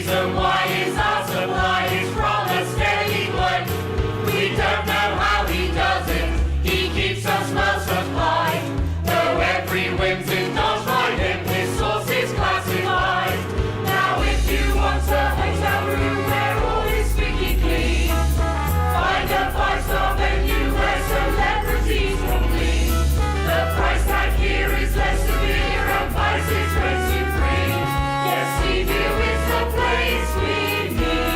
reason why his art supply is from a steady blend. We don't know how he does it, he keeps us well supplied. Though every whim's indulged by him, his source is classified. Now if you want a hotel room where all is squeaky clean, find a five-star venue where celebrities will gleam. The price tag here is less severe and prices reign supreme. Yes, Seaview is the place we need.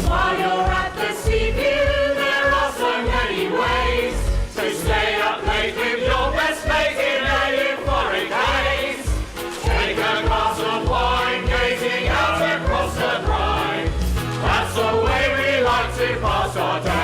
While you're at the Seaview, there are so many ways to stay up late with your best mate in a euphoric haze. Take a glass of wine, gazing out across the brine. That's the way we like to pass our days.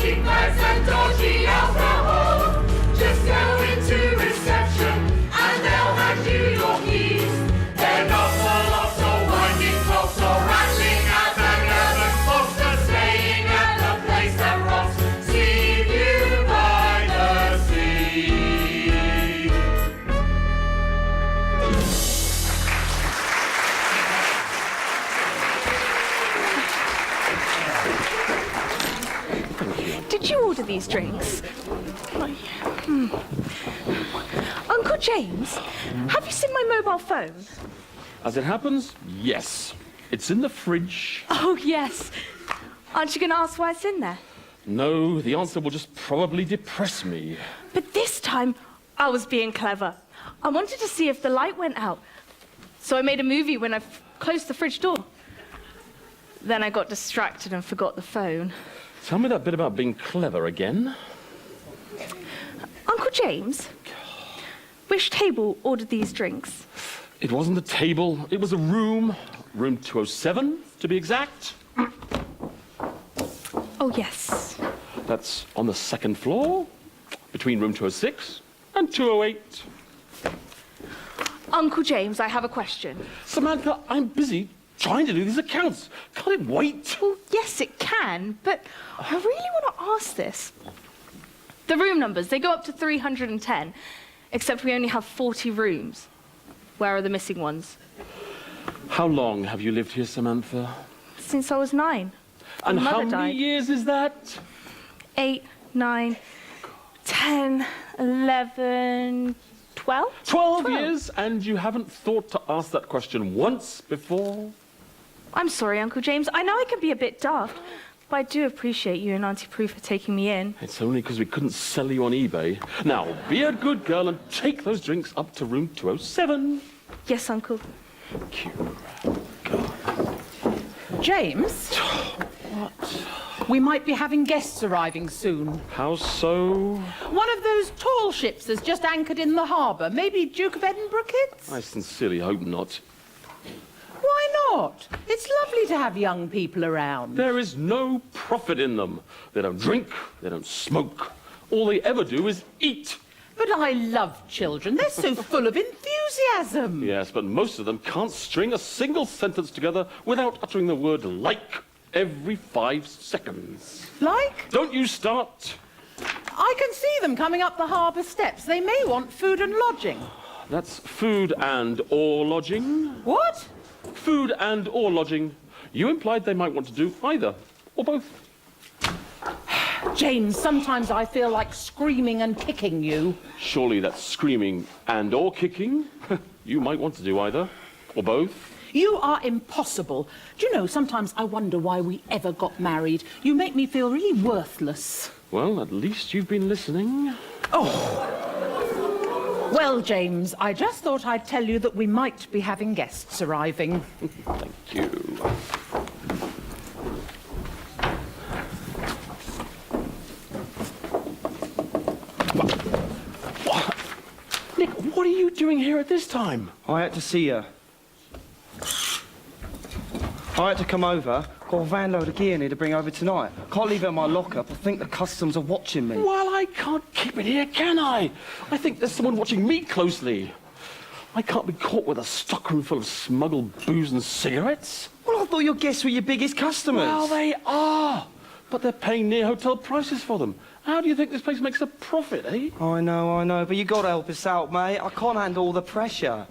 Cheap bags and dodgy alcohol. Just go into reception and they'll hand you your keys. They're not for lots or winding clocks or rattling at the nervous box. They're staying at the place that rocks Seaview by the sea. Did you order these drinks? Uncle James, have you seen my mobile phone? As it happens, yes. It's in the fridge. Oh, yes. Aren't you going to ask why it's in there? No, the answer will just probably depress me. But this time, I was being clever. I wanted to see if the light went out. So I made a movie when I closed the fridge door. Then I got distracted and forgot the phone. Tell me that bit about being clever again. Uncle James, which table ordered these drinks? It wasn't a table, it was a room. Room 207, to be exact. Oh, yes. That's on the second floor, between room 206 and 208. Uncle James, I have a question. Samantha, I'm busy trying to do these accounts. Can't it wait? Well, yes, it can, but I really want to ask this. The room numbers, they go up to 310, except we only have 40 rooms. Where are the missing ones? How long have you lived here, Samantha? Since I was 9. And My how mother many died. years is that? 8, 9, 10, 11, 12? 12 years, and you haven't thought to ask that question once before? I'm sorry, Uncle James. I know I can be a bit daft, but I do appreciate you and Auntie Prue for taking me in. It's only because we couldn't sell you on eBay. Now, be a good girl and take those drinks up to room 207. Yes, Uncle. Thank you. James? What? We might be having guests arriving soon. How so? One of those tall ships has just anchored in the harbour. Maybe Duke of Edinburgh kids? I sincerely hope not. Why not? It's lovely to have young people around. There is no profit in them. They don't drink, they don't smoke. All they ever do is eat. But I love children. They're so full of enthusiasm. Yes, but most of them can't string a single sentence together without uttering the word like every 5 seconds. Like? Don't you start. I can see them coming up the harbour steps. They may want food and lodging. That's food and or lodging. What? Food and or lodging. You implied they might want to do either, or both. James, sometimes I feel like screaming and kicking you. Surely that's screaming and or kicking. You might want to do either, or both. You are impossible. Do you know, sometimes I wonder why we ever got married. You make me feel really worthless. Well, at least you've been listening. Well, James, I just thought I'd tell you that we might be having guests arriving. Thank you. What? Nick, what are you doing here at this time? I had to see her. I had to come over, got a van load of gear in here to bring over tonight. Can't leave it in my lockup. I think the customs are watching me. Well, I can't keep it here, can I? I think there's someone watching me closely. I can't be caught with a stockroom full of smuggled booze and cigarettes. Well, I thought your guests were your biggest customers. Well, they are. But they're paying near hotel prices for them. How do you think this place makes a profit, eh? I know, but you got to help us out, mate. I can't handle all the pressure.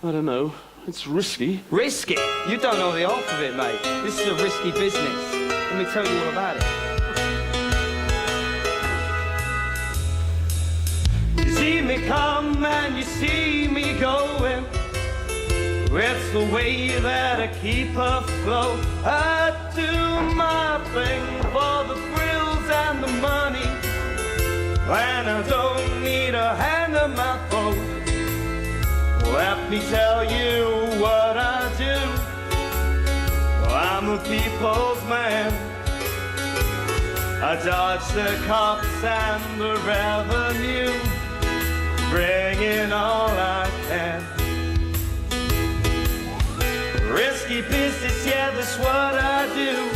I don't know. It's risky. Risky? You don't know the half of it, mate. This is a risky business. Let me tell you all about it. You see me come and you see me going. It's the way that I keep afloat. I do my thing for the thrills and the money, and I don't need a hand on my throat. Let me tell you what I do. I'm a people's man. I dodge the cops and the revenue, bringing all I can. Risky business, yeah, that's what I do.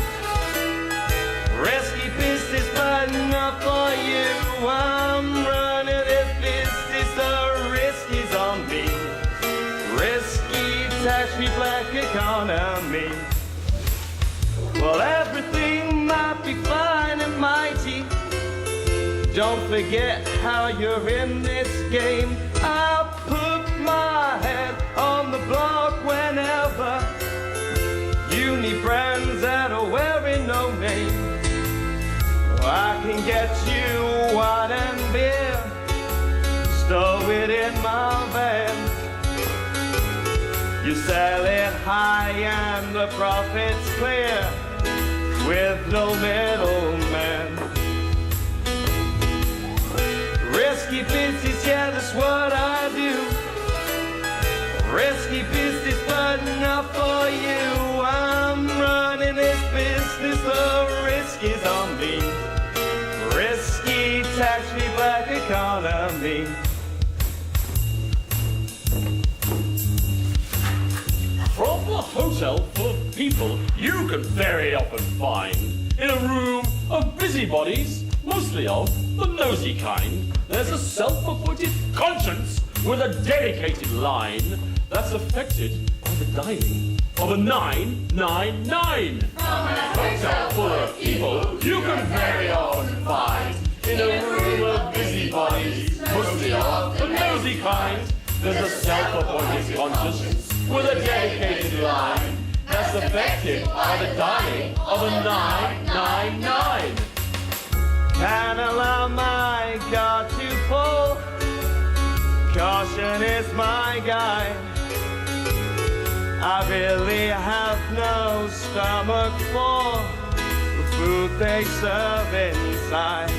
Risky business, but not for you. I'm running this business, the risk is on me. Risky, tax-free black economy. Well, everything might be fine and mighty. Don't forget how you're in this game. I'll put my head on the block whenever you need friends that are wearing no name. I can get you wine and beer, stow it in my van. You sell it high and the profit's clear, with no middleman. Risky business, yeah, that's what I do. Risky business, but not for you. I'm running this business, the risk is on me. Risky, tax-free black economy. From a hotel full of people you can very often find in a room of busybodies, mostly of the nosy kind, there's a self-appointed conscience with a dedicated line that's affected by the dialing of a 999. From a hotel full of people you can very often find In a room of busybodies, mostly of the nosy kind, there's a self-appointed conscience with a dedicated line that's affected by the dialing of a 999. Can't allow my guard to pull. Caution is my guide. I really have no stomach for the food they serve inside.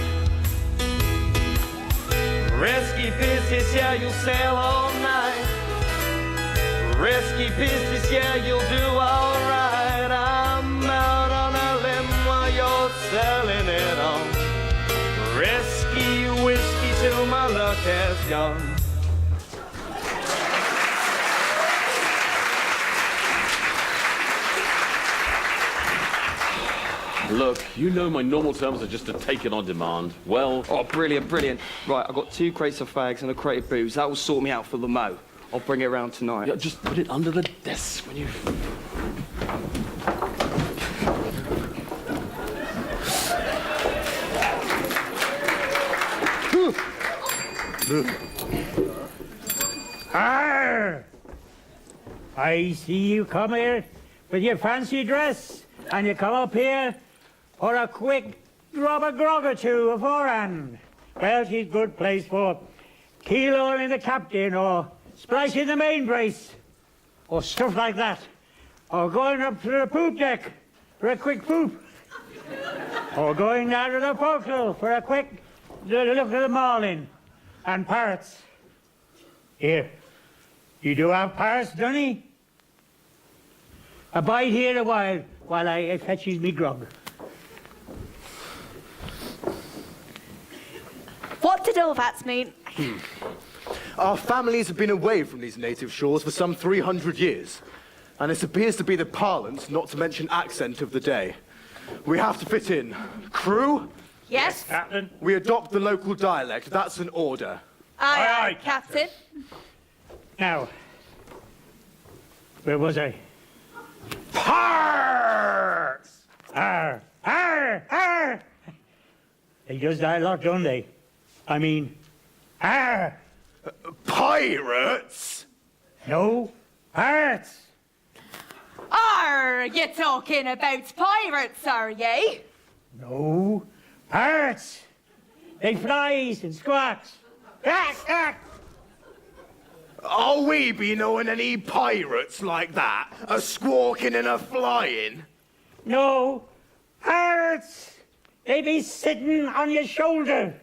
Risky business, yeah, you'll sail all night. Risky business, yeah, you'll do all right. I'm out on a limb while you're selling it on. Risky whiskey till my luck has gone. Look, you know my normal terms are just to take it on demand. Well... Oh, brilliant, brilliant. Right, I've got 2 crates of fags and a crate of booze. That will sort me out for the mo. I'll bring it around tonight. Yeah, just put it under the desk when you... Arr! I see you come here with your fancy dress, and you come up here for a quick drop of grog or two beforehand. Well, she's good place for keel-hauling the captain, or splashing the main brace, or stuff like that. Or going up to the poop deck for a quick poop. Or going down to the forecastle for a quick look at the marlin and parrots. Here, you do have parrots, Dunny? Abide here a while I fetches me grog. What did all that mean? Our families have been away from these native shores for some 300 years. And this appears to be the parlance, not to mention accent of the day. We have to fit in. Crew, Yes? Captain. we adopt the local dialect. That's an order. Aye, aye, Captain. Now, where was I? Parts! Arr! Arr! Arr! They does that a lot, don't they? I mean, arr! Pirates? No, parts! Are you talking about pirates, are ye? No, parts! They flies and squawks. Quack, quack! Are we be knowing any pirates like that? A squawking and a flying? No, parts! They be sitting on your shoulder.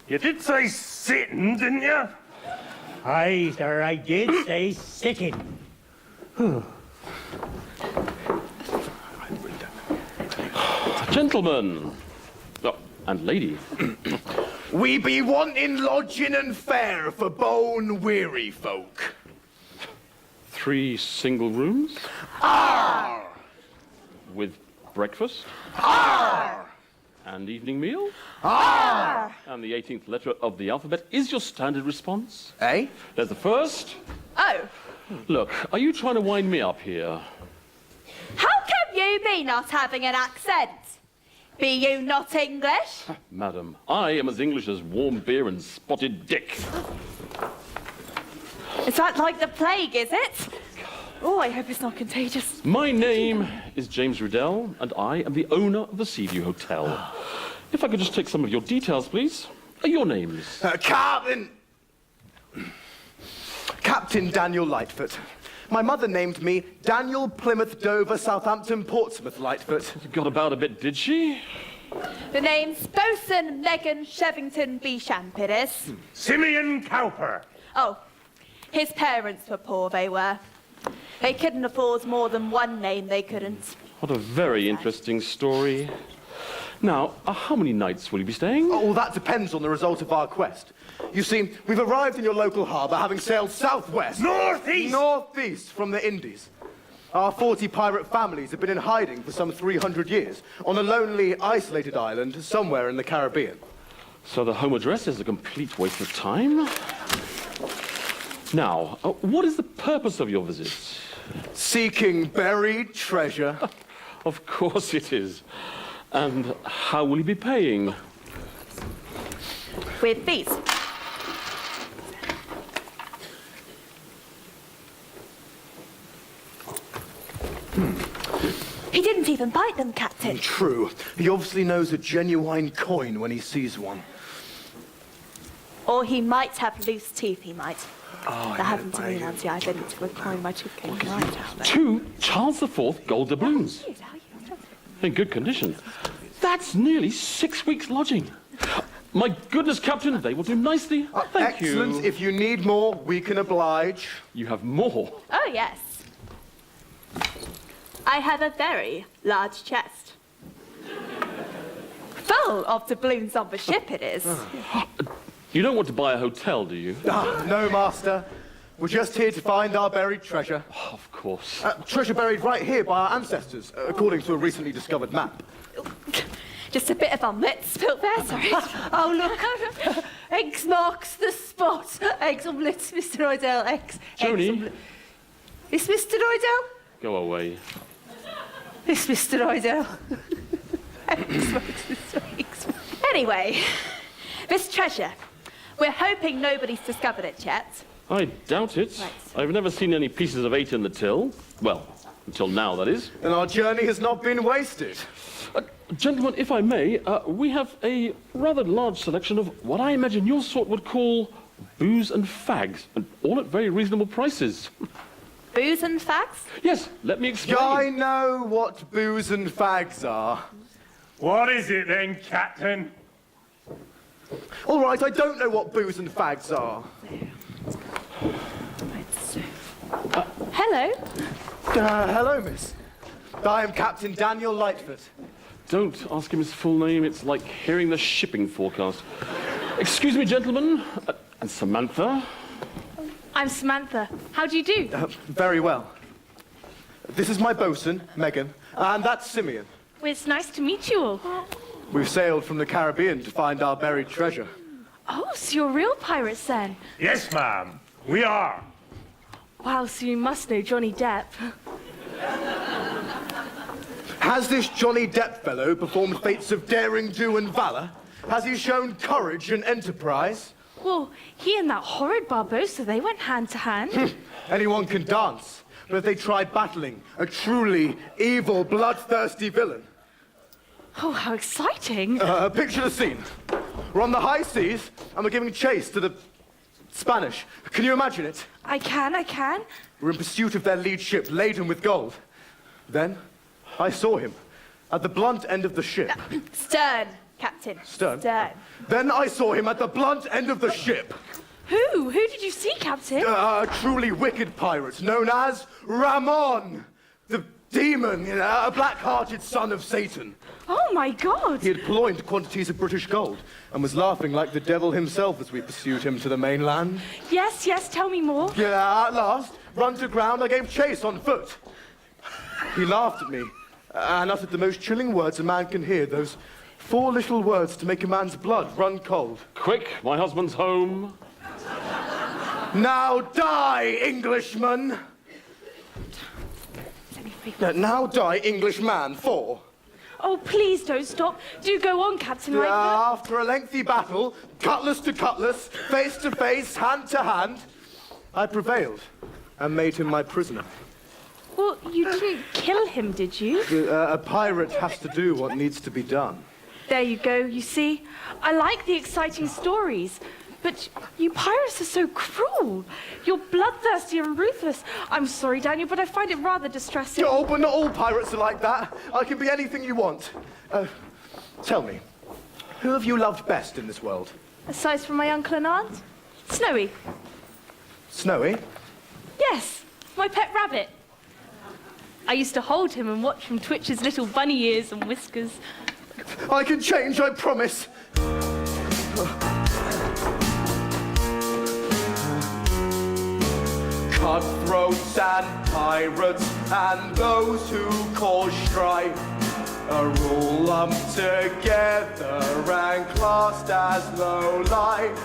You did say sitting, didn't you? Aye, sir, I did say sitting. Gentlemen. Oh, and lady. We be wanting lodging and fare for bone-weary folk. 3 single rooms Arr! with breakfast Arr! and evening meal. Arr! And the 18th letter of the alphabet is your standard response. Eh? There's the first. Oh, Look, are you trying to wind me up here? how come you be not having an accent? Be you not English? Madam, I am as English as warm beer and spotted dick. Is that like the plague, is it? Oh, I hope it's not contagious. My name is James Riddell, and I am the owner of the Seaview Hotel. If I could just take some of your details, please. Your names. Captain Daniel Lightfoot. My mother named me Daniel Plymouth Dover Southampton Portsmouth Lightfoot. Got about a bit, did she? The name's Bosun Megan Shevington Beauchamp, it is. Simeon Cowper. Oh, his parents were poor, they were. They couldn't afford more than one name, they couldn't. What a very interesting story. Now, how many nights will you be staying? Oh, that depends on the result of our quest. You see, we've arrived in your local harbour having sailed southwest. Northeast! Northeast from the Indies. Our 40 pirate families have been in hiding for some 300 years on a lonely, isolated island somewhere in the Caribbean. So the home address is a complete waste of time. Now, what is the purpose of your visit? Seeking buried treasure. Of course it is. And how will you be paying? With these. He didn't even bite them, Captain. True. He obviously knows a genuine coin when he sees one. Or he might have loose teeth, he might. Oh, That happened to me once, yeah. I didn't recline my tooth came right out. 2 Charles IV gold doubloons. In good condition. That's nearly 6 weeks' lodging. My goodness, Captain, they will do nicely. Thank Excellent. you. If you need more, we can oblige. You have more. Oh, yes. I have a very large chest. Full of doubloons on the ship, it is. You don't want to buy a hotel, do you? No, Master. We're just here to find our buried treasure. Of course. Treasure buried right here by our ancestors, according to a recently discovered map. Just a bit of omelette spilt there, sorry. Oh, look. Eggs marks the spot. Eggs omelette, Mr. Rydell. Eggs. Joni. Eggs omelette. It's Mr. Rydell? Go away. It's Mr. Rydell. Eggs marks, Mr. Eggs. Anyway, this treasure. We're hoping nobody's discovered it yet. I doubt it. Right. I've never seen any pieces of 8 in the till. Well, until now, that is. And our journey has not been wasted. Gentlemen, if I may, we have a rather large selection of what I imagine your sort would call booze and fags, and all at very reasonable prices. Booze and fags? Yes, let me explain. I know what booze and fags are. What is it then, Captain? All right, I don't know what booze and fags are. Hello? Hello, miss. I am Captain Daniel Lightfoot. Don't ask him his full name. It's like hearing the shipping forecast. Excuse me, gentlemen. And Samantha. I'm Samantha. How do you do? Very well. This is my bosun, Megan, and that's Simeon. Well, it's nice to meet you all. We've sailed from the Caribbean to find our buried treasure. Oh, so you're real pirates then? Yes, ma'am, we are. Wow, so you must know Johnny Depp. Has this Johnny Depp fellow performed feats of daring do and valor? Has he shown courage and enterprise? Well, he and that horrid Barbossa, they went hand to hand. Anyone can dance, but if they try battling a truly evil, bloodthirsty villain. Oh, how exciting. Picture the scene. We're on the high seas, and we're giving chase to the Spanish. Can you imagine it? I can. We're in pursuit of their lead ship, laden with gold. Then, I saw him, at the blunt end of the ship. Stern, Captain. Stern? Stern. Then I saw him at the blunt end of the ship. Who? Who did you see, Captain? A truly wicked pirate, known as Ramon, the demon, a black-hearted son of Satan. Oh, my God. He had purloined quantities of British gold and was laughing like the devil himself as we pursued him to the mainland. Yes, tell me more. Yeah, at last, run to ground, I gave chase on foot. He laughed at me and uttered the most chilling words a man can hear, those 4 little words to make a man's blood run cold. Quick, my husband's home. Now die, Englishman! Now die, Englishman, 4. Oh, please don't stop. Do go on, Captain Lightfoot. After a lengthy battle, cutlass to cutlass, face to face, hand to hand, I prevailed and made him my prisoner. Well, you didn't kill him, did you? A pirate has to do what needs to be done. There you go, you see? I like the exciting stories, but you pirates are so cruel. You're bloodthirsty and ruthless. I'm sorry, Daniel, but I find it rather distressing. Oh, but not all pirates are like that. I can be anything you want. Tell me, who have you loved best in this world? Aside from my uncle and aunt? Snowy. Snowy? Yes, my pet rabbit. I used to hold him and watch him twitch his little bunny ears and whiskers. I can change, I promise. Cutthroats and pirates and those who cause strife are all lumped together and classed as low life.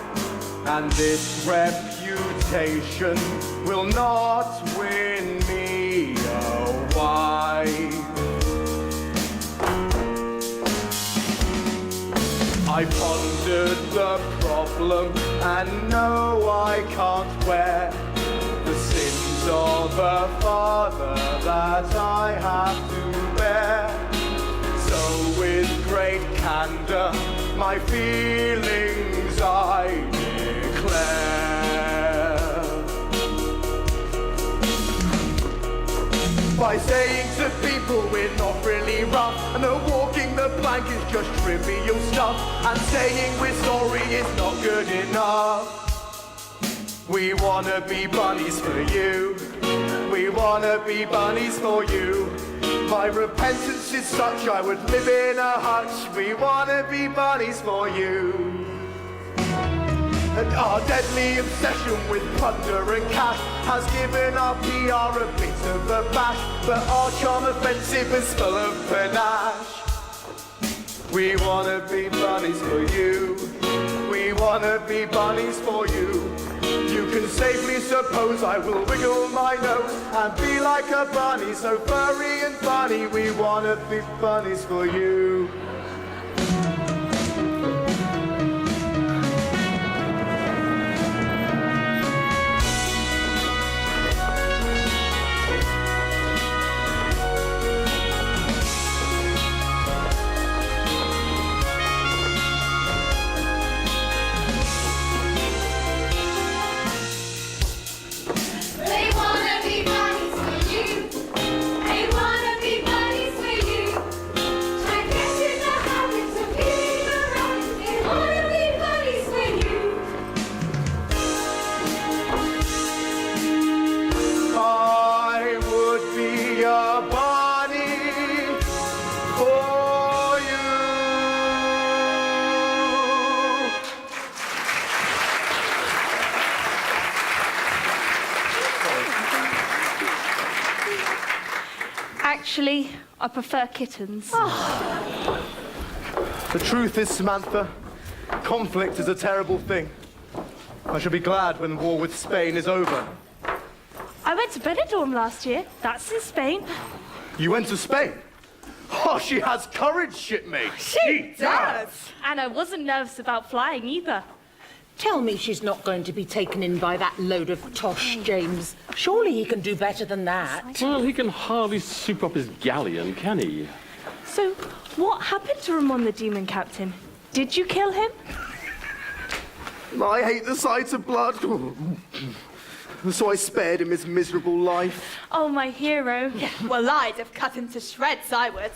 And this reputation will not win me a wife. I pondered the problem and know I can't wear the sins of a father that I have to bear. So with great candor my feelings I declare. By saying to people we're not really rough, and that walking the plank is just trivial stuff, and saying we're sorry is not good enough. We wanna be bunnies for you. We wanna be bunnies for you. My repentance is such I would live in a hutch. We wanna be bunnies for you. And our deadly obsession with plunder and cash has given our PR a bit of a bash, but our charm offensive is full of panache. We wanna be bunnies for you. We wanna be bunnies for you. You can safely suppose I will wiggle my nose and be like a bunny, so furry and funny. We wanna be bunnies for you. They wanna be bunnies for you. They wanna be bunnies for you. I guess you know Actually, I prefer kittens. The truth is, Samantha, conflict is a terrible thing. I shall be glad when the war with Spain is over. I went to Benidorm last year. That's in Spain. You went to Spain? Oh, she has courage, shipmate. She does. And I wasn't nervous about flying either. Tell me she's not going to be taken in by that load of tosh, James. Surely he can do better than that. Well, he can hardly soup up his galleon, can he? So, what happened to Ramon the Demon Captain? Did you kill him? I hate the sight of blood. So I spared him his miserable life. Oh, my hero. Well, I'd have cut him to shreds, I would.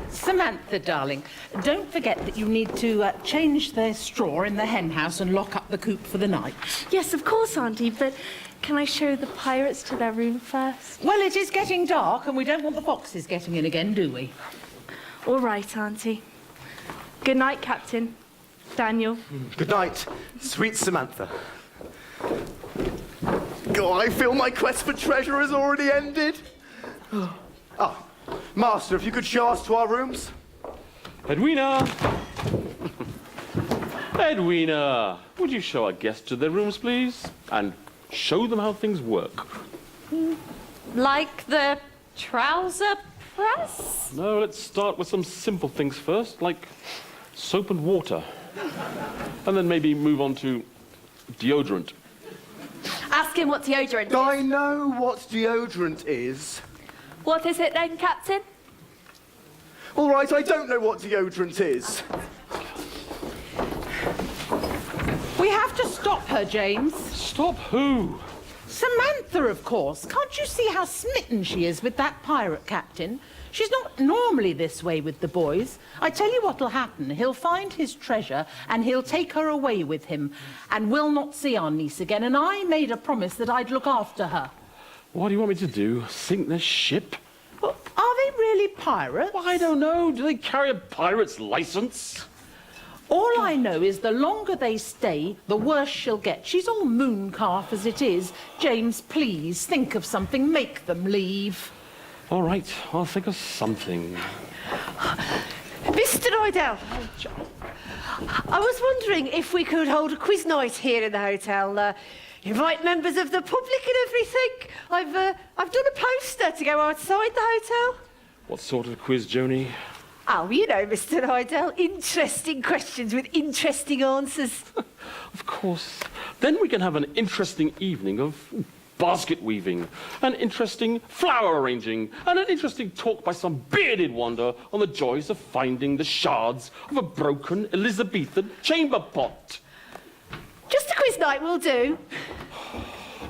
Samantha, darling, don't forget that you need to change the straw in the hen house and lock up the coop for the night. Yes, of course, Auntie, but can I show the pirates to their room first? Well, it is getting dark and we don't want the foxes getting in again, do we? All right, Auntie. Good night, Captain. Daniel. Good night, sweet Samantha. God, I feel my quest for treasure has already ended. Ah, Master, if you could show us to our rooms. Edwina! Edwina! Would you show our guests to their rooms, please? And show them how things work. Like the trouser press? No, let's start with some simple things first, like soap and water. And then maybe move on to deodorant. Ask him what deodorant is. I know what deodorant is. What is it then, Captain? All right, I don't know what deodorant is. We have to stop her, James. Stop who? Samantha, of course. Can't you see how smitten she is with that pirate captain? She's not normally this way with the boys. I tell you what'll happen. He'll find his treasure and he'll take her away with him and we'll not see our niece again. And I made a promise that I'd look after her. What do you want me to do? Sink their ship? Well, are they really pirates? Well, I don't know. Do they carry a pirate's license? All I know is the longer they stay, the worse she'll get. She's all moon calf as it is. James, please, think of something. Make them leave. All right, I'll think of something. Mr. Nidell, I was wondering if we could hold a quiz night here in the hotel. Invite members of the public and everything. I've done a poster to go outside the hotel. What sort of quiz, Joni? Oh, you know, Mr. Nidell, interesting questions with interesting answers. Of course. Then we can have an interesting evening of basket weaving, an interesting flower arranging, and an interesting talk by some bearded wonder on the joys of finding the shards of a broken Elizabethan chamber pot. Just a quiz night will do.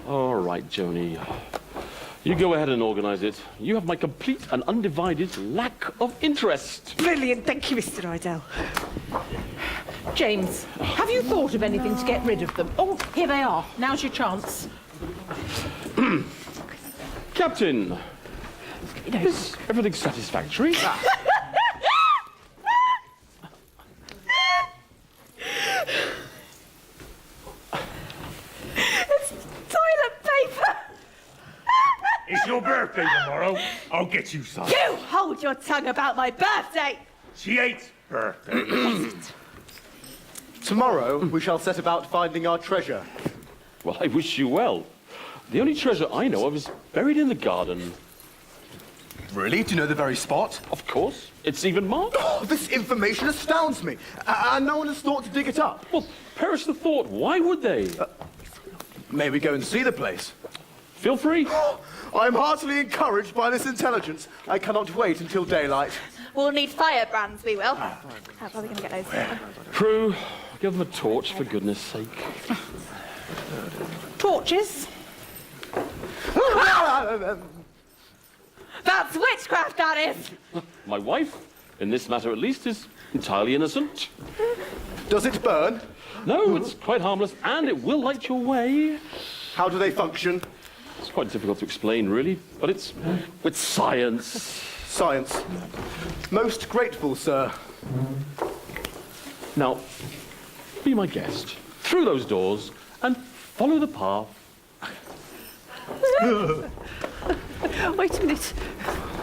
All right, Joni. You go ahead and organise it. You have my complete and undivided lack of interest. Brilliant, thank you, Mr. Nidell. James, have you thought of anything to get rid of them? Oh, here they are. Now's your chance. Captain, is everything satisfactory? Toilet paper! It's your birthday tomorrow. I'll get you some. You hold your tongue about my birthday! She ain't birthday. Tomorrow we shall set about finding our treasure. Well, I wish you well. The only treasure I know of is buried in the garden. Really? Do you know the very spot? Of course. It's even marked. Oh, this information astounds me. And no one has thought to dig it up. Well, perish the thought. Why would they? May we go and see the place? Feel free. I am heartily encouraged by this intelligence. I cannot wait until daylight. We'll need firebrands, we will. How are we going to get those? Crew, give them a torch, for goodness sake. Torches? That's witchcraft, that is! My wife, in this matter at least, is entirely innocent. Does it burn? No, it's quite harmless, and it will light your way. How do they function? It's quite difficult to explain, really, but it's science. Science. Most grateful, sir. Now, be my guest. Through those doors, and follow the path. Wait a minute.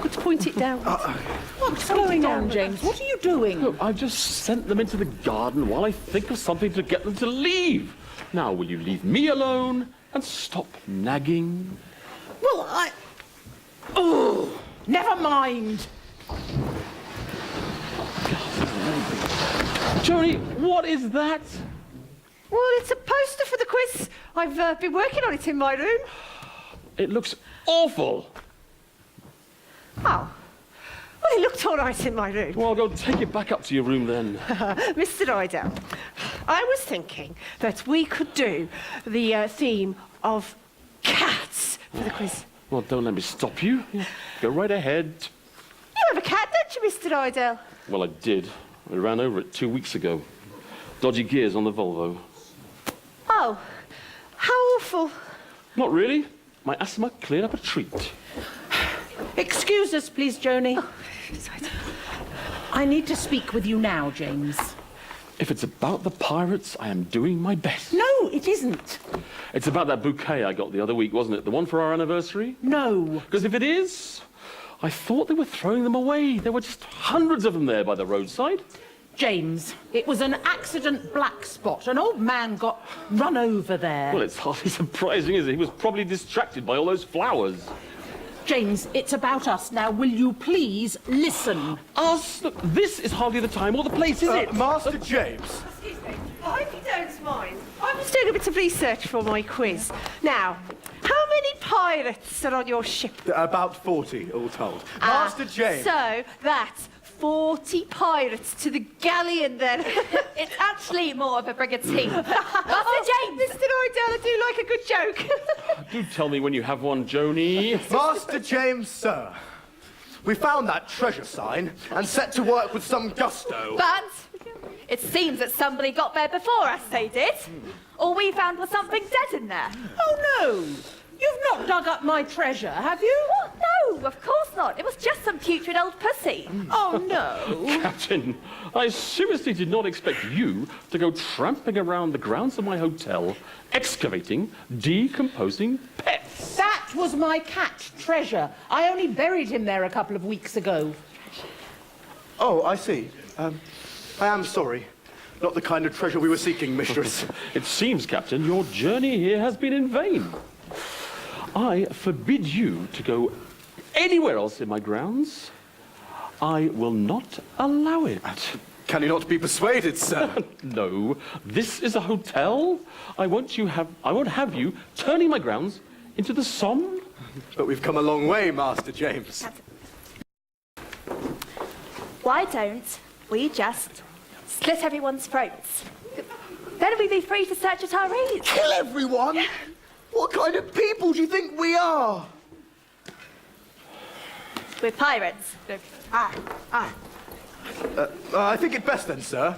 Got to point it down. What's going on, James? What are you doing? Look, I've just sent them into the garden while I think of something to get them to leave. Now, will you leave me alone and stop nagging? Well, Oh, never mind. Johnny, what is that? Well, it's a poster for the quiz. I've been working on it in my room. It looks awful. Oh. Well, it looked all right in my room. Well, I'll go take it back up to your room then. Mr. Idell, I was thinking that we could do the theme of cats for the quiz. Well, don't let me stop you. Go right ahead. You have a cat, don't you, Mr. Idell? Well, I did. I ran over it 2 weeks ago. Dodgy gears on the Volvo. Oh, how awful. Not really. My asthma cleared up a treat. Excuse us, please, Joni. I need to speak with you now, James. If it's about the pirates, I am doing my best. No, it isn't. It's about that bouquet I got the other week, wasn't it? The one for our anniversary? No. Because if it is, I thought they were throwing them away. There were just hundreds of them there by the roadside. James, it was an accident black spot. An old man got run over there. Well, it's hardly surprising, is it? He was probably distracted by all those flowers. James, it's about us now. Will you please listen? Us? Look, this is hardly the time or the place, is it? Master James. Excuse me. I hope you don't mind. I was doing a bit of research for my quiz. Now, how many pirates are on your ship? About 40, all told. Master James. So, that's 40 pirates to the galleon, then. It's actually more of a brigantine. Master James! Mr. Idell, I do like a good joke. Do tell me when you have one, Joni. Master James, sir. We found that treasure sign and set to work with some gusto. But it seems that somebody got there before us, they did. All we found was something dead in there. Oh, no. You've not dug up my treasure, have you? What? No, of course not. It was just some putrid old pussy. Oh, no. Captain, I seriously did not expect you to go tramping around the grounds of my hotel, excavating, decomposing pets. That was my cat, Treasure. I only buried him there a couple of weeks ago. Oh, I see. I am sorry. Not the kind of treasure we were seeking, mistress. It seems, Captain, your journey here has been in vain. I forbid you to go anywhere else in my grounds. I will not allow it. Can you not be persuaded, sir? No, this is a hotel. I won't have you turning my grounds into the Somme. But we've come a long way, Master James. Why don't we just slit everyone's throats? Then we'd be free to search at our ease. Kill everyone? What kind of people do you think we are? We're pirates. I think it best then, sir.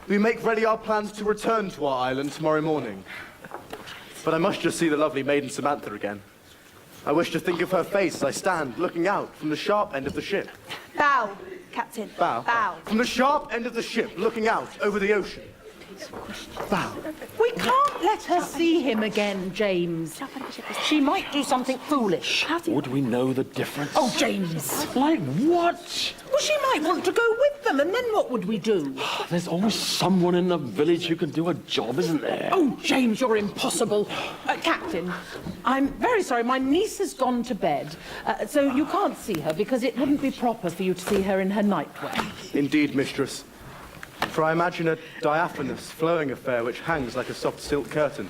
We make ready our plans to return to our island tomorrow morning. But I must just see the lovely maiden Samantha again. I wish to think of her face as I stand looking out from the sharp end of the ship. Bow, Captain. Bow. Bow. From the sharp end of the ship looking out over the ocean. Bow. We can't let her see him again, James. She might do something foolish. Would we know the difference? Oh, James. Like what? Well, she might want to go with them, and then what would we do? There's always someone in the village who can do a job, isn't there? Oh, James, you're impossible. Captain, I'm very sorry. My niece has gone to bed, so you can't see her because it wouldn't be proper for you to see her in her nightwear. Indeed, mistress. For I imagine a diaphanous, flowing affair which hangs like a soft silk curtain,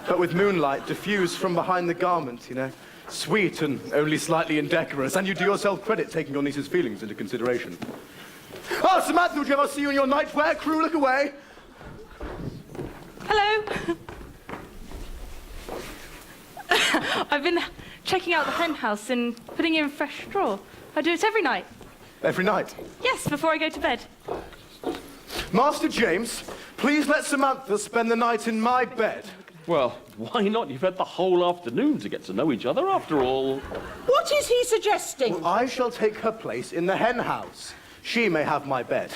but with moonlight diffused from behind the garment, you know. Sweet and only slightly indecorous, and you do yourself credit taking your niece's feelings into consideration. Oh, Samantha, would you ever see you in your nightwear? Crew, look away. Hello. I've been checking out the hen house and putting in fresh straw. I do it every night. Every night. Yes, before I go to bed. Master James, please let Samantha spend the night in my bed. Well, why not? You've had the whole afternoon to get to know each other, after all. What is he suggesting? I shall take her place in the hen house. She may have my bed.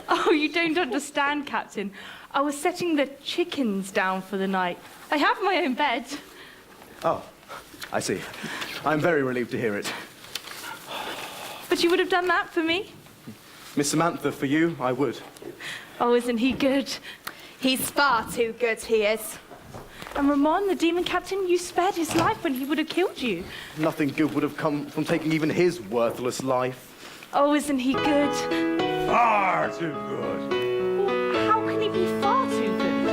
Oh, you don't understand, Captain. I was setting the chickens down for the night. I have my own bed. Oh, I see. I'm very relieved to hear it. But you would have done that for me? Miss Samantha, for you, I would. Oh, isn't he good? He's far too good, he is. And Ramon, the demon captain, you spared his life when he would have killed you. Nothing good would have come from taking even his worthless life. Oh, isn't he good? Far too good. Well, how can he be far too good?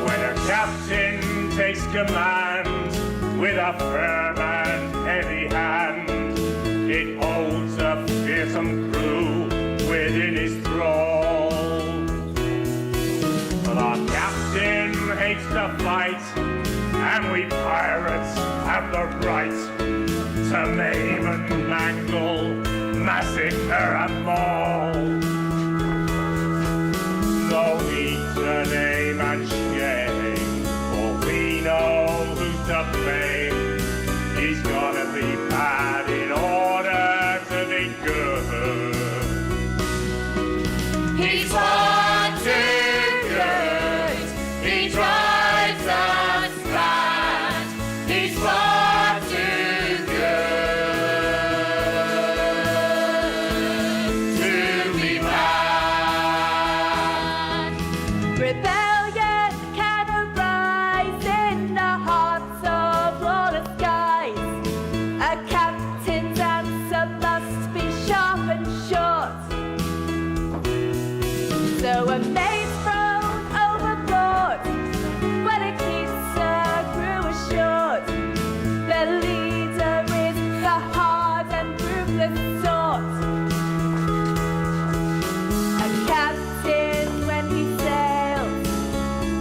When a captain takes command with a firm and heavy hand, it holds a fearsome crew within his thrall. But our captain hates to fight, and we pirates have the right to maim and mangle, massacre and maul. No need to name and shame, for we know who's to blame. He's gotta be bad in order to be good. He's far too good. He drives us mad. He's far too good to be bad. Rebellion can arise in the hearts of lawless skies. A captain's answer must be sharp and short. So a mate's thrown overboard when it keeps a crew ashore. The leader is the hard and ruthless sort. A captain, when he sails,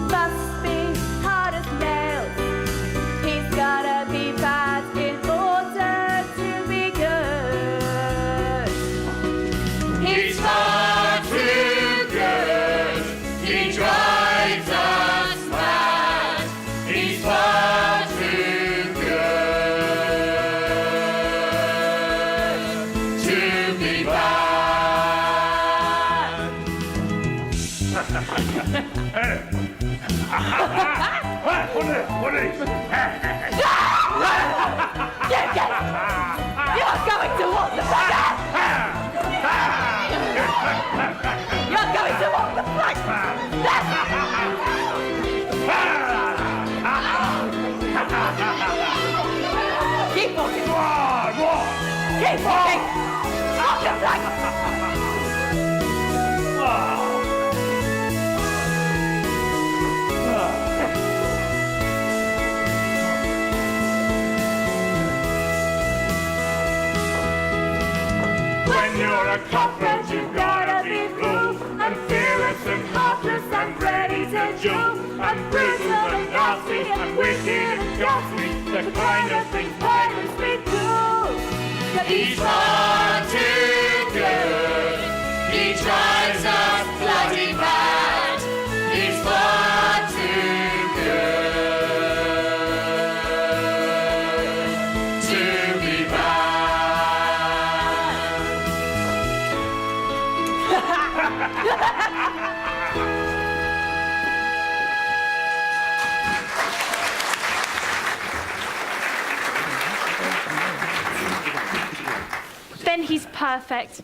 must be hard as nails. He's gotta be bad in order to be good. He's far too good. He drives us mad. He's far too good to be bad. What are these? You're going to walk the plank! You're going to walk the plank! Keep walking! Keep walking! Walk the plank! When you're a cockroach, you've gotta be cool and fearless and heartless and ready to jewel and brutal and nasty and wicked and ghastly, the kind of things pirates we do. He's far too good. He drives us bloody mad. He's far too good to be bad. Then he's perfect.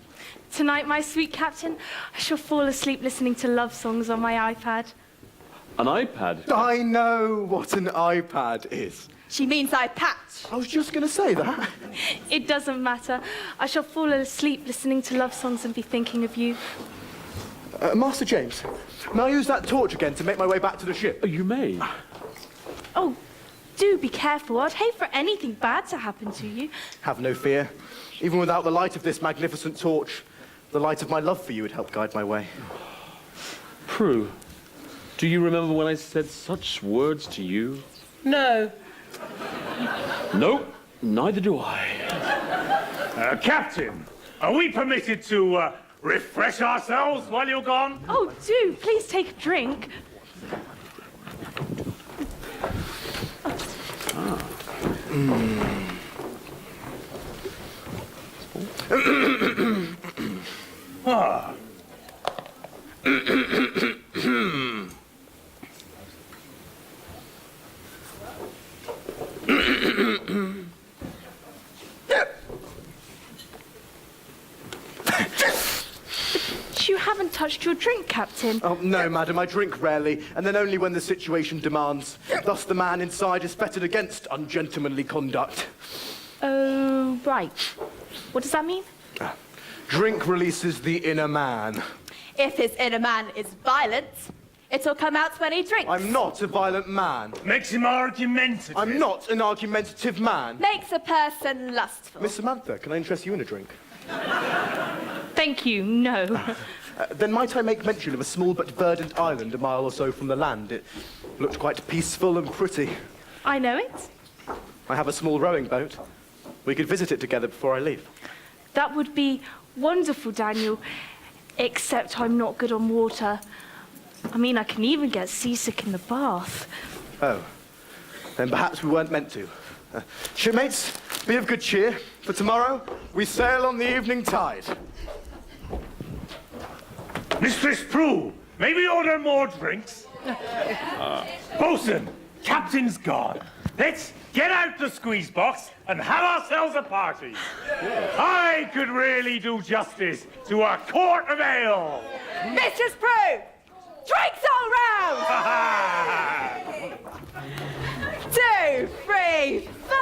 Tonight, my sweet captain, I shall fall asleep listening to love songs on my iPad. An iPad? I know what an iPad is. She means I patch. I was just going to say that. It doesn't matter. I shall fall asleep listening to love songs and be thinking of you. Master James, may I use that torch again to make my way back to the ship? You may. Oh, do be careful. I'd hate for anything bad to happen to you. Have no fear. Even without the light of this magnificent torch, the light of my love for you would help guide my way. Prue, do you remember when I said such words to you? No. No, neither do I. Captain, are we permitted to refresh ourselves while you're gone? Oh, do. Please take a drink. touched your drink, Captain. Oh, no, madam, I drink rarely, and then only when the situation demands. Thus the man inside is fettered against ungentlemanly conduct. Oh, right. What does that mean? Drink releases the inner man. If his inner man is violent, it'll come out when he drinks. I'm not a violent man. Makes him argumentative. I'm not an argumentative man. Makes a person lustful. Miss Samantha, can I interest you in a drink? Thank you, no. Then might I make mention of a small but verdant island a mile or so from the land? It looked quite peaceful and pretty. I know it. I have a small rowing boat. We could visit it together before I leave. That would be wonderful, Daniel. Except I'm not good on water. I mean, I can even get seasick in the bath. Oh, then perhaps we weren't meant to. Shipmates, be of good cheer, for tomorrow we sail on the evening tide. Mistress Prue, maybe order more drinks? Bosun, Captain's gone. Let's get out the squeeze box and have ourselves a party. I could really do justice to a quart of ale. Mistress Prue! Drinks all round! 2, 3, 4!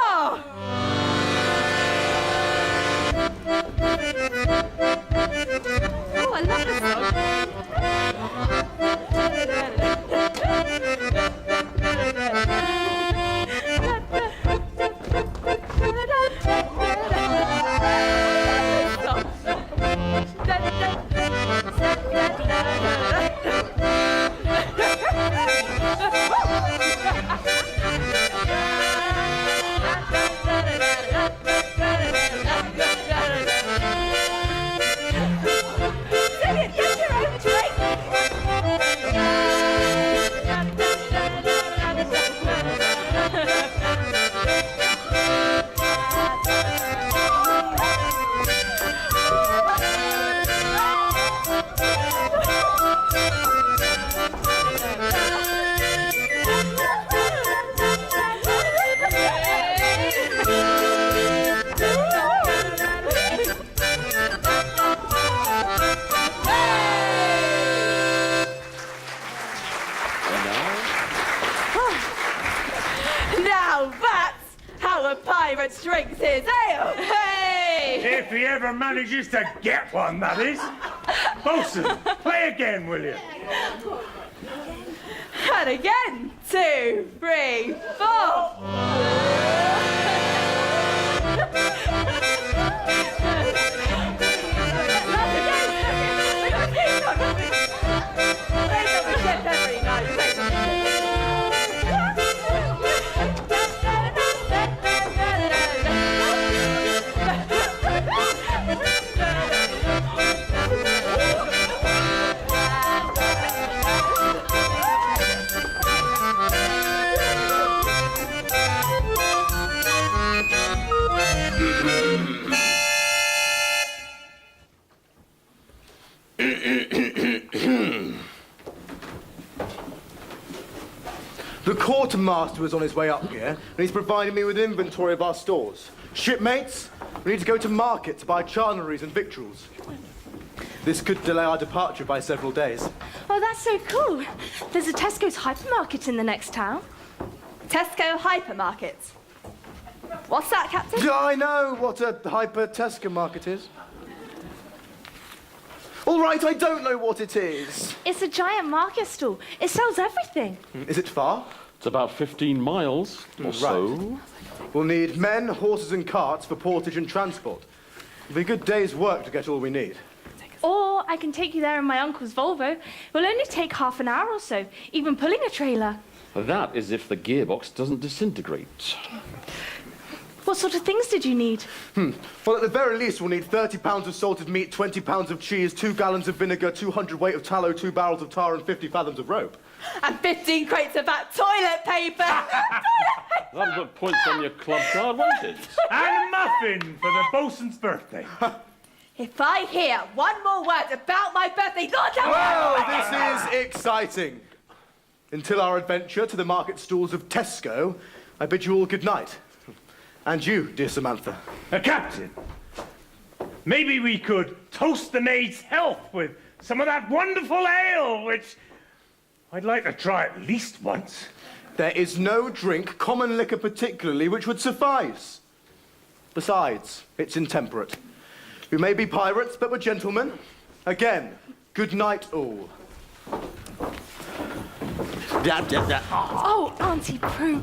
Oh, I love this drinks his ale. Hey! If he ever manages to get one, that is. Bosun, play again, will you? And again. 2, 3, The quartermaster is on his way up here, and he's providing me with an inventory of our stores. Shipmates, we need to go to market to buy charneries and victuals. This could delay our departure by several days. Oh, that's so cool. There's a Tesco's hypermarket in the next town. Tesco hypermarket. What's that, Captain? Do I know what a hyper Tesco market is? All right, I don't know what it is. It's a giant market stall. It sells everything. Is it far? It's about 15 miles or so. We'll need men, horses and carts for portage and transport. It'll be a good day's work to get all we need. Or I can take you there in my uncle's Volvo. It will only take half an hour or so, even pulling a trailer. That is if the gearbox doesn't disintegrate. What sort of things did you need? Well, at the very least, we'll need 30 pounds of salted meat, 20 pounds of cheese, 2 gallons of vinegar, 200 weight of tallow, 2 barrels of tar, and 50 fathoms of rope. And 15 crates of that toilet paper. That'll put points on your club card, won't it? And a muffin for the bosun's birthday. If I hear one more word about my birthday, Lord have Well, this is exciting. Until our adventure to the market stalls of Tesco, I bid you all good night. And you, dear Samantha. Captain, maybe we could toast the maid's health with some of that wonderful ale, which I'd like to try at least once. There is no drink, common liquor particularly, which would suffice. Besides, it's intemperate. We may be pirates, but we're gentlemen. Again, good night all. Oh, Auntie Prue,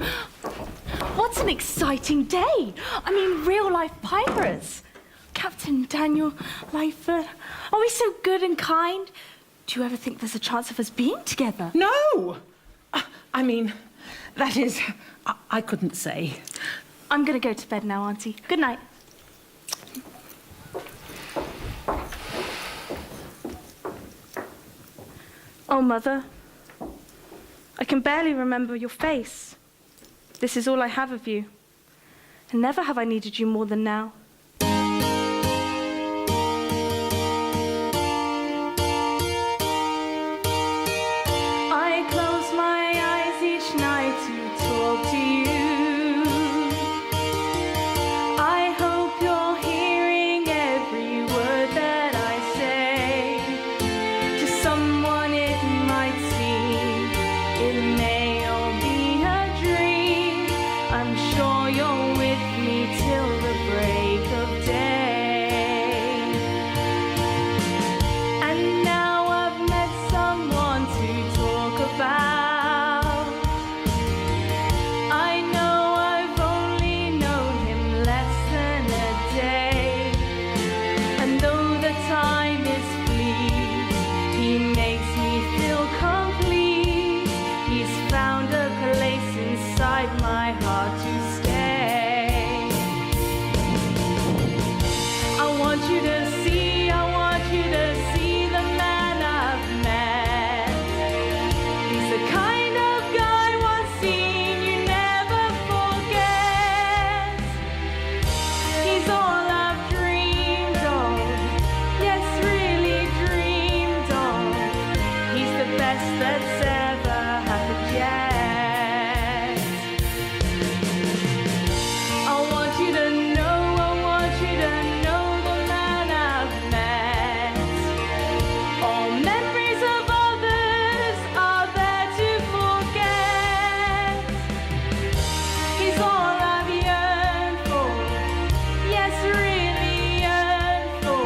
what an exciting day. I mean, real-life pirates. Captain Daniel, Lyford, are we so good and kind? Do you ever think there's a chance of us being together? No! I mean, that is, I couldn't say. I'm going to go to bed now, Auntie. Good night. Oh, Mother, I can barely remember your face. This is all I have of you, and never have I needed you more than now. I close my eyes each night to talk to you. I hope you're hearing every word that I say. To someone it might seem it may all be a dream. I'm sure you're with me till the break of day. And now I've met someone to talk about. I know I've only known him less than a day. And though the time is fleet, he makes me feel complete. He's found a place inside my heart to stay. I want you to see, the man I've met. He's the kind of guy once seen you never forget. He's all I've dreamed of, yes, really dreamed of. He's the best that's ever happened yet. I want you to know the man I've met. All memories of others are there to forget. He's all I've yearned for, yes, really yearned for.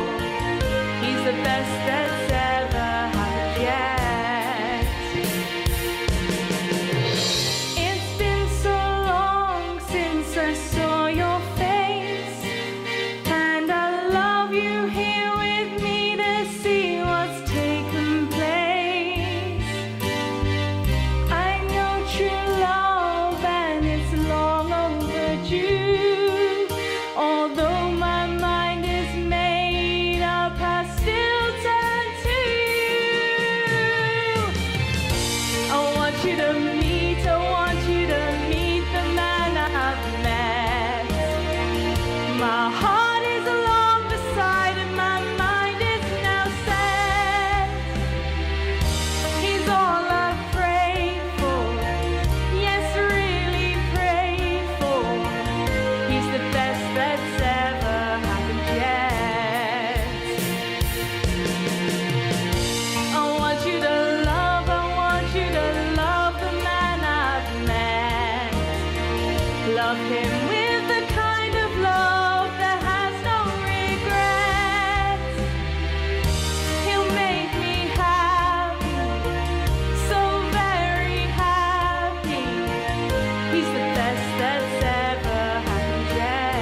He's the best that's ever happened yet. It's been so long since I saw your face, and I love you here with me to see what's taken place. I know true love and it's long overdue. Although my mind is made up, I still turn to you. I want you to meet the man I've met. My heart is along beside and my mind is now set. He's all I've prayed for, yes, really prayed for. He's the best that's ever happened yet. I want you to love the man I've met. Love him with the kind of love that has no regrets. He'll make me happy, so very happy. He's the best that's ever happened yet.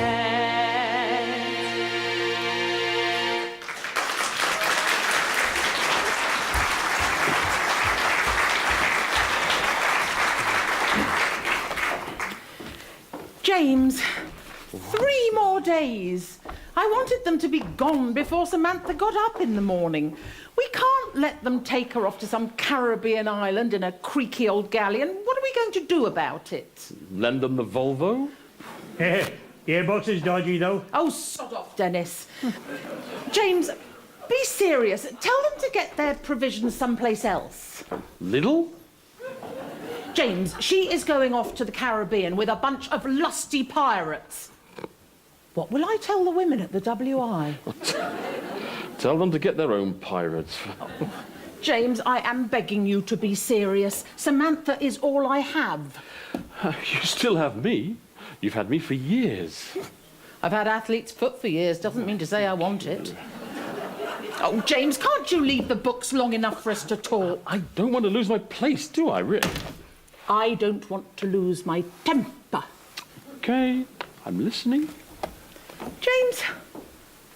James, 3 more days. I wanted them to be gone before Samantha got up in the morning. We can't let them take her off to some Caribbean island in a creaky old galleon. What are we going to do about it? Lend them the Volvo? Gearbox is dodgy, though. Oh, sod off, Dennis. James, be serious. Tell them to get their provisions someplace else. Little? James, she is going off to the Caribbean with a bunch of lusty pirates. What will I tell the women at the WI? Tell them to get their own pirates. James, I am begging you to be serious. Samantha is all I have. You still have me. You've had me for years. I've had athlete's foot for years. Doesn't mean to say I want it. Oh, James, can't you leave the books long enough for us to talk? I don't want to lose my place, do I, really? I don't want to lose my temper. Okay, I'm listening. James,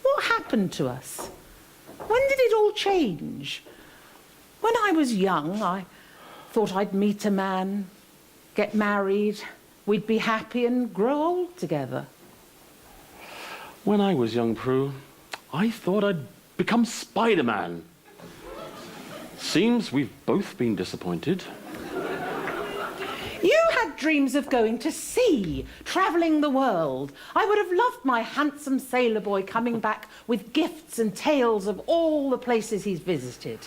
what happened to us? When did it all change? When I was young, I thought I'd meet a man, get married, we'd be happy and grow old together. When I was young, Prue, I thought I'd become Spider-Man. Seems we've both been disappointed. You had dreams of going to sea, travelling the world. I would have loved my handsome sailor boy coming back with gifts and tales of all the places he's visited.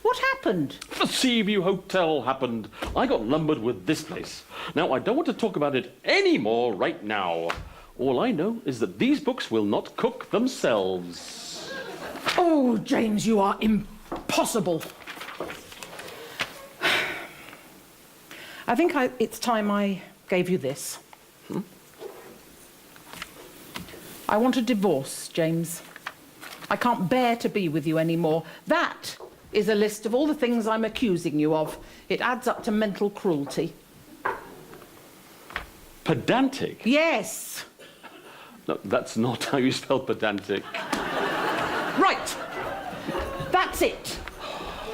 What happened? The Seaview Hotel happened. I got lumbered with this place. Now, I don't want to talk about it anymore right now. All I know is that these books will not cook themselves. Oh, James, you are impossible. I think it's time I gave you this. I want a divorce, James. I can't bear to be with you anymore. That is a list of all the things I'm accusing you of. It adds up to mental cruelty. Pedantic? Yes. No, that's not how you spell pedantic. Right. That's it.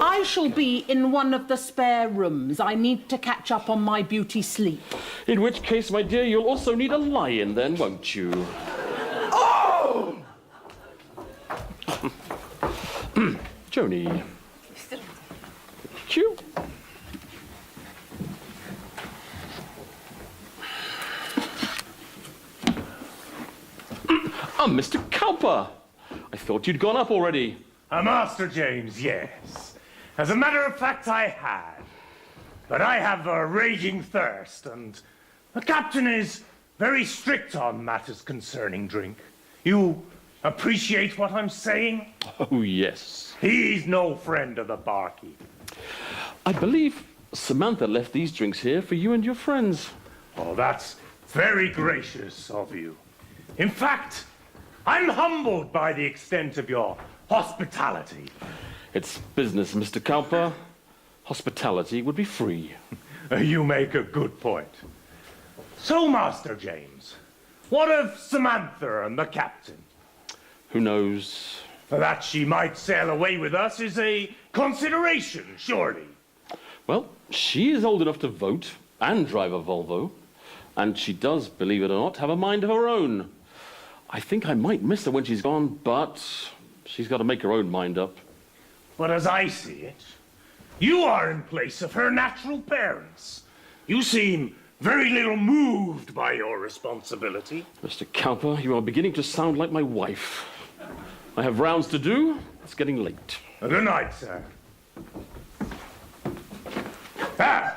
I shall be in one of the spare rooms. I need to catch up on my beauty sleep. In which case, my dear, you'll also need a lie-in then, won't you? Oh! Joni. Thank you. Mr. Cowper. I thought you'd gone up already. Master James, yes. As a matter of fact, I had. But I have a raging thirst, and the captain is very strict on matters concerning drink. You appreciate what I'm saying? Oh, yes. He's no friend of the barkeep. I believe Samantha left these drinks here for you and your friends. Oh, that's very gracious of you. In fact, I'm humbled by the extent of your hospitality. It's business, Mr. Cowper. Hospitality would be free. You make a good point. So, Master James, what of Samantha and the captain? Who knows? That she might sail away with us is a consideration, surely. Well, she is old enough to vote and drive a Volvo. And she does, believe it or not, have a mind of her own. I think I might miss her when she's gone, but she's got to make her own mind up. But as I see it, you are in place of her natural parents. You seem very little moved by your responsibility. Mr. Cowper, you are beginning to sound like my wife. I have rounds to do. It's getting late. Good night, sir. Ah!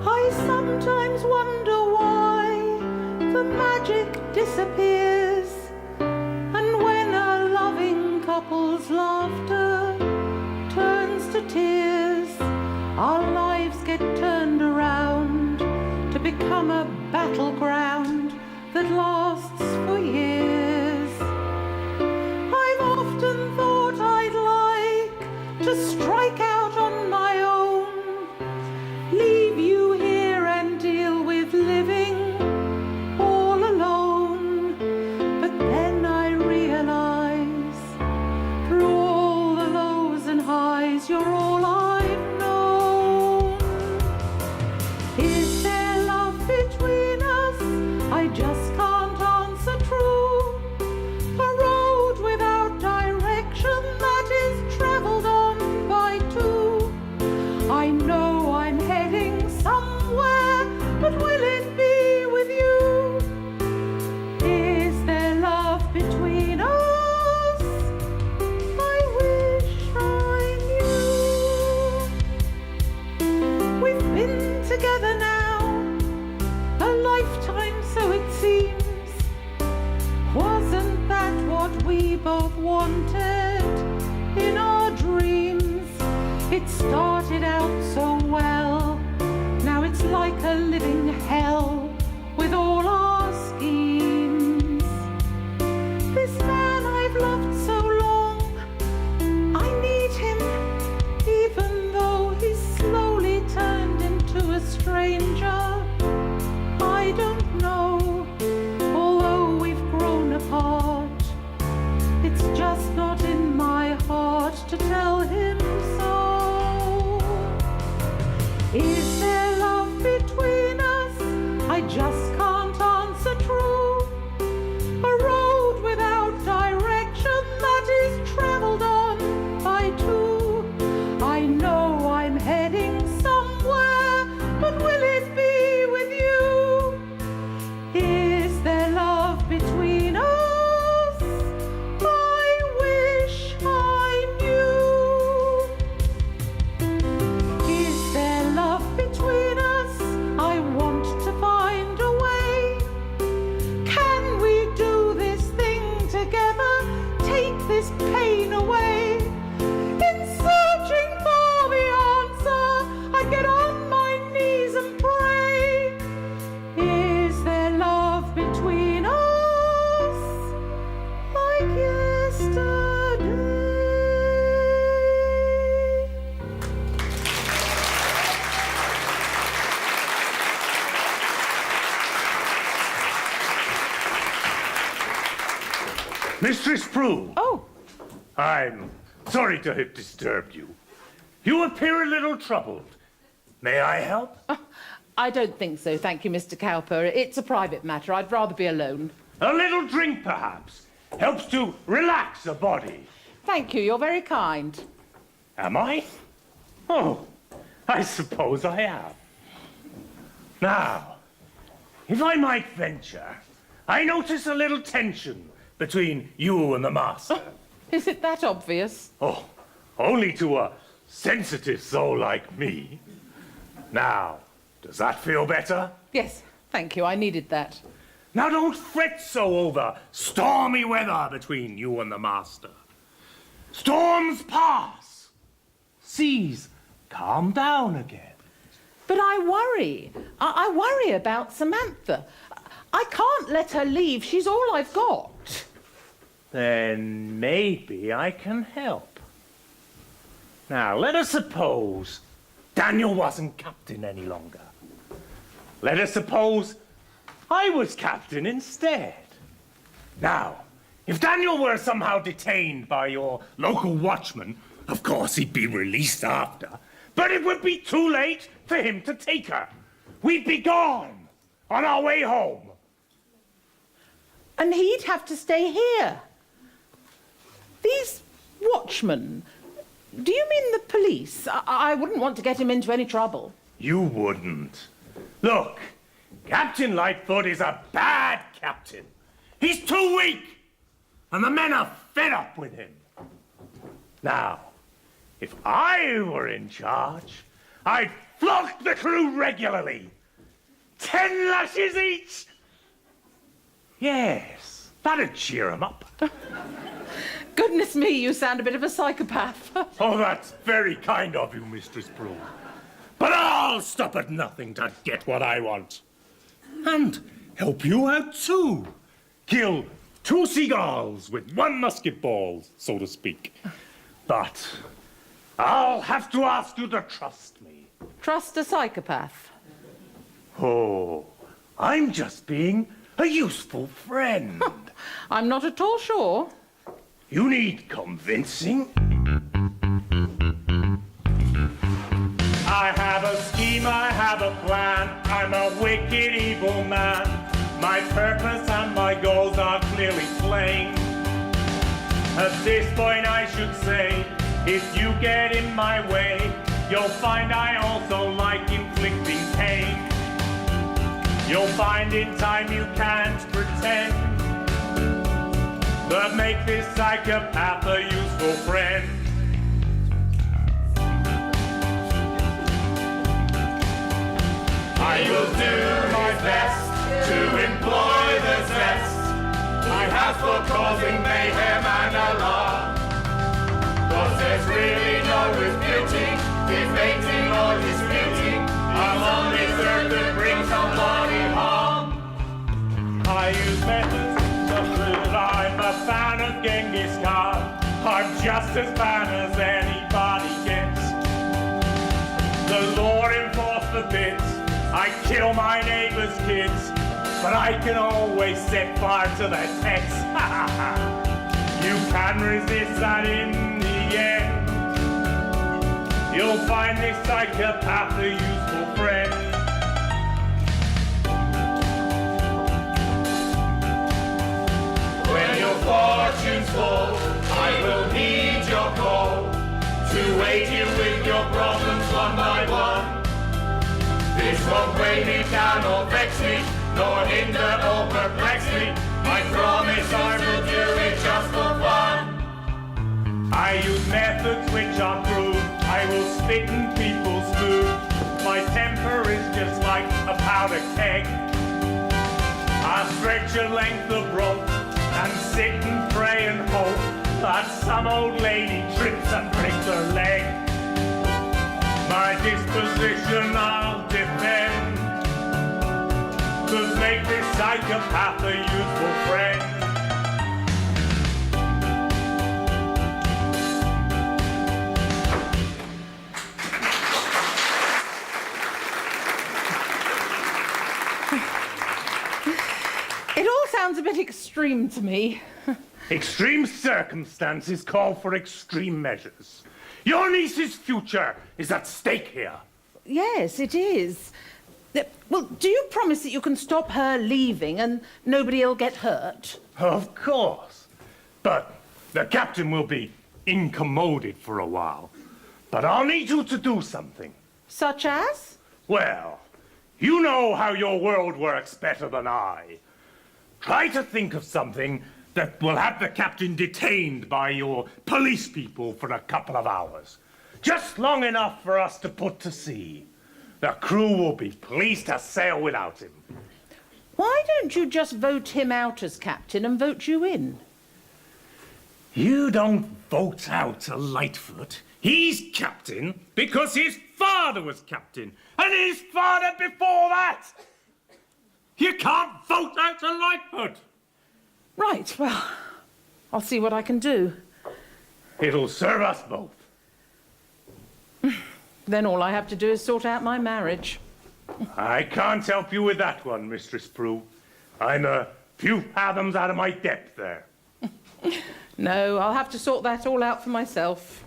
I sometimes wonder why the magic disappears, and when a loving couple's laughter turns to tears, our lives get turned around to become a battleground that lasts for years. I've often thought I'd like to strike out on my own, leave you here and deal with living all alone. But then I realize, through all the lows and highs, you're all I've known. Is there love between us? I just can't answer true. A road without direction that is traveled on by two. started out so well, now it's like a living hell with all our schemes. This man I've loved so long, I need him, even though he's slowly turned into a stranger. I don't know, although we've grown apart, it's just not in my heart to tell him so. Is there love between us? I just can't answer true. A road without direction that is traveled on by two. I know I'm heading somewhere, but will it be with you? Is there love between us? I wish I knew. Is there love between us? I want to find a way. Can we do this thing together? Take this pain away. In searching for the answer, I get on my knees and pray. Is there love between us like yesterday? Mistress Prue, Oh, I'm sorry to have disturbed you. You appear a little troubled. May I help? I don't think so, thank you, Mr. Cowper. It's a private matter. I'd rather be alone. A little drink, perhaps, helps to relax a body. Thank you, you're very kind. Am I? Oh, I suppose I am. Now, if I might venture, I notice a little tension between you and the master. Is it that obvious? Oh, only to a sensitive soul like me. Now, does that feel better? Yes, thank you. I needed that. Now don't fret so over stormy weather between you and the master. Storms pass. Seas calm down again. But I worry. I worry about Samantha. I can't let her leave. She's all I've got. Then maybe I can help. Now, let us suppose Daniel wasn't captain any longer. Let us suppose I was captain instead. Now, if Daniel were somehow detained by your local watchman, of course he'd be released after, but it would be too late for him to take her. We'd be gone on our way home. And he'd have to stay here. These watchmen, do you mean the police? I wouldn't want to get him into any trouble. You wouldn't. Look, Captain Lightfoot is a bad captain. He's too weak, and the men are fed up with him. Now, if I were in charge, I'd flog the crew regularly. 10 lashes each. Yes, that'd cheer 'em up. Goodness me, you sound a bit of a psychopath. Oh, that's very kind of you, Mistress Prue. But I'll stop at nothing to get what I want. And help you out, too. Kill 2 seagulls with 1 musket ball, so to speak. But I'll have to ask you to trust me. Trust a psychopath. Oh, I'm just being a useful friend. I'm not at all sure. You need convincing. I have a scheme, I have a plan. I'm a wicked, evil man. My purpose and my goals are clearly plain. At this point I should say, if you get in my way, you'll find I also like inflicting pain. You'll find in time you can't pretend, but make this psychopath a useful friend. I will do my best to employ the zest I have for causing mayhem and alarm. 'Cause there's really no refuting Genghis Khan. I'm just as bad as anybody gets. The law enforced the bits. I kill my neighbor's kids, but I can always set fire to their tents. You can resist that in the end. You'll find this psychopath a useful friend. When your fortunes fall, I will heed your call to aid you with your problems one by one. This won't weigh me down or vex me, nor hinder or perplex me. I promise I will do it just for fun. I use methods which are proved. I will spit in people's food. My temper is just like a powder keg. I stretch a length of rope and sit and pray and hope that some old lady trips and breaks her leg. My disposition I'll defend, 'cause make this psychopath a useful friend. It all sounds a bit extreme to me. Extreme circumstances call for extreme measures. Your niece's future is at stake here. Yes, it is. Well, do you promise that you can stop her leaving and nobody will get hurt? Of course. But the captain will be incommoded for a while. But I'll need you to do something. Such as? Well, you know how your world works better than I. Try to think of something that will have the captain detained by your police people for a couple of hours. Just long enough for us to put to sea. The crew will be pleased to sail without him. Why don't you just vote him out as captain and vote you in? You don't vote out a Lightfoot. He's captain because his father was captain, and his father before that. You can't vote out a Lightfoot. Right, well, I'll see what I can do. It'll serve us both. Then all I have to do is sort out my marriage. I can't help you with that one, Mistress Prue. I'm a few fathoms out of my depth there. No, I'll have to sort that all out for myself.